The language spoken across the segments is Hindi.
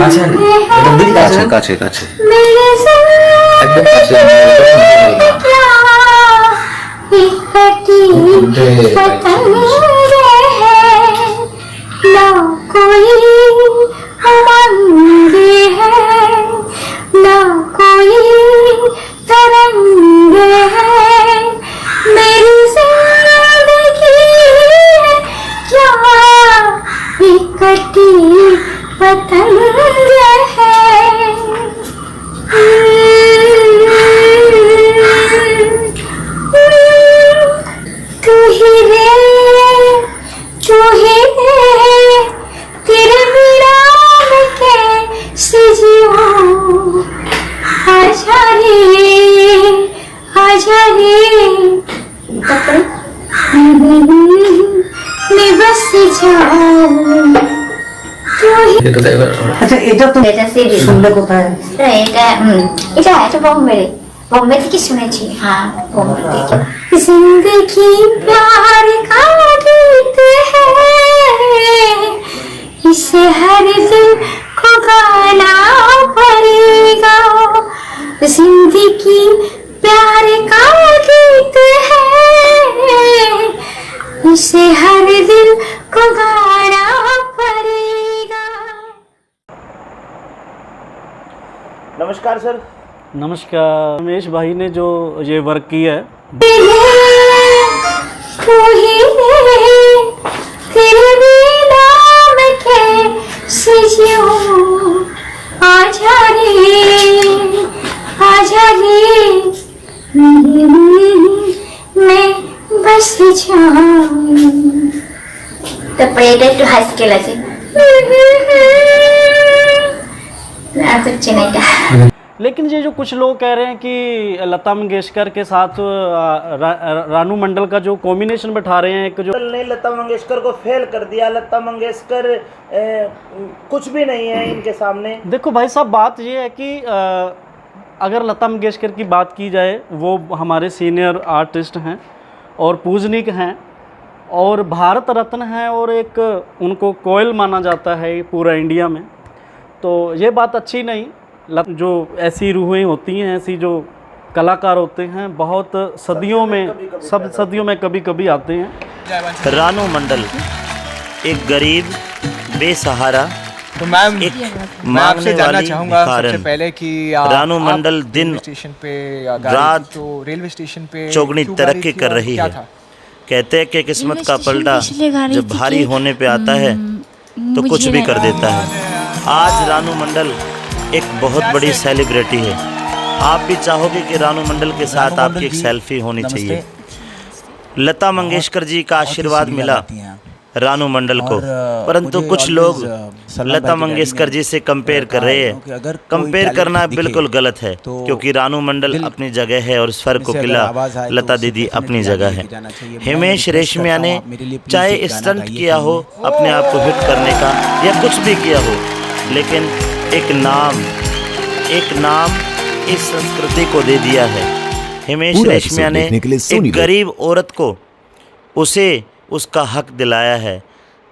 কাছে একদম দিদি কাছে কাছে কাছে একদম কাছে ना कोई उमंग है ना कोई तरंग है मेरी जिंदगी है क्या इकट्ठी पतंग है तू ही रे तू ही रे तेरे बिना मैं कैसे जीऊं आजा रे मैं बस जाऊं আচ্ছা এটা তো এটা সিরিজ শুনলে কোথায়? এটা बॉम्बे থেকে শুনেছি। हाँ बॉम्बे থেকে। जिंदगी प्यार का गीत है इसे हर दिल को गाना पड़ेगा जिंदगी प्यार का गीत है इसे हर दिल को गाना पड़ेगा। नमस्कार सर। नमस्कार। रमेश भाई ने जो ये वर्क किया है तू ही रे तेरे बिना मैं कैसे जीऊं आजा रे मैं बस जाऊं তারপরে এটা একটু হাই স্কেল আছে আর कुछ नहीं था। लेकिन ये जो कुछ लोग कह रहे हैं कि लता मंगेशकर के साथ रानू मंडल का जो कॉम्बिनेशन बैठा रहे हैं, एक जो ने लता मंगेशकर को फेल कर दिया। लता मंगेशकर कुछ भी नहीं है इनके सामने। देखो भाई साहब, बात ये है कि अगर लता मंगेशकर की बात की जाए, वो हमारे सीनियर आर्टिस्ट हैं और पूजनीक हैं और भारत रत्न हैं और एक उनको कोयल माना जाता है पूरा इंडिया में। तो ये बात अच्छी नहीं। जो ऐसी रूहें होती हैं, ऐसी जो कलाकार होते हैं, बहुत सदियों में कभी कभी आते हैं। रानू मंडल एक गरीब बेसहारा तो मैम एक मैं आपसे मांगने जानना वाली चाहूँगा सबसे भिखारन पहले कि रानू आप मंडल दिन रेलवे स्टेशन पे या रात तो रेलवे स्टेशन पे चौगनी क्यों तरक्की गाड़ी थी कर और रही क्या है। था? कहते हैं कि किस्मत का पलटा जब भारी होने पे आता है तो कुछ भी कर देता है। आज रानू मंडल एक बहुत बड़ी सेलिब्रिटी है। आप भी चाहोगे कि रानू मंडल के साथ आपकी एक सेल्फी होनी चाहिए। लता मंगेशकर जी का आशीर्वाद मिला रानू मंडल को, परंतु कुछ लोग लता मंगेशकर जी से कंपेयर कर रहे हैं। कंपेयर करना बिल्कुल गलत है, क्योंकि रानू मंडल अपनी जगह है और स्वर कोकिला लता दीदी अपनी जगह है। हिमेश रेशमिया ने चाहे स्टंट किया हो अपने आप को हिट करने का या कुछ भी किया हो, लेकिन एक नाम इस संस्कृति को दे दिया है। हिमेश रेशमिया ने एक गरीब औरत को उसे उसका हक दिलाया है।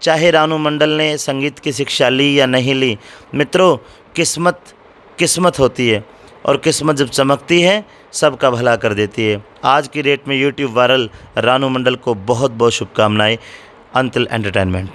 चाहे रानू मंडल ने संगीत की शिक्षा ली या नहीं ली, मित्रों किस्मत होती है और किस्मत जब चमकती है सबका भला कर देती है। आज की डेट में यूट्यूब वायरल रानू मंडल को बहुत बहुत शुभकामनाएं। अंतिल एंटरटेनमेंट।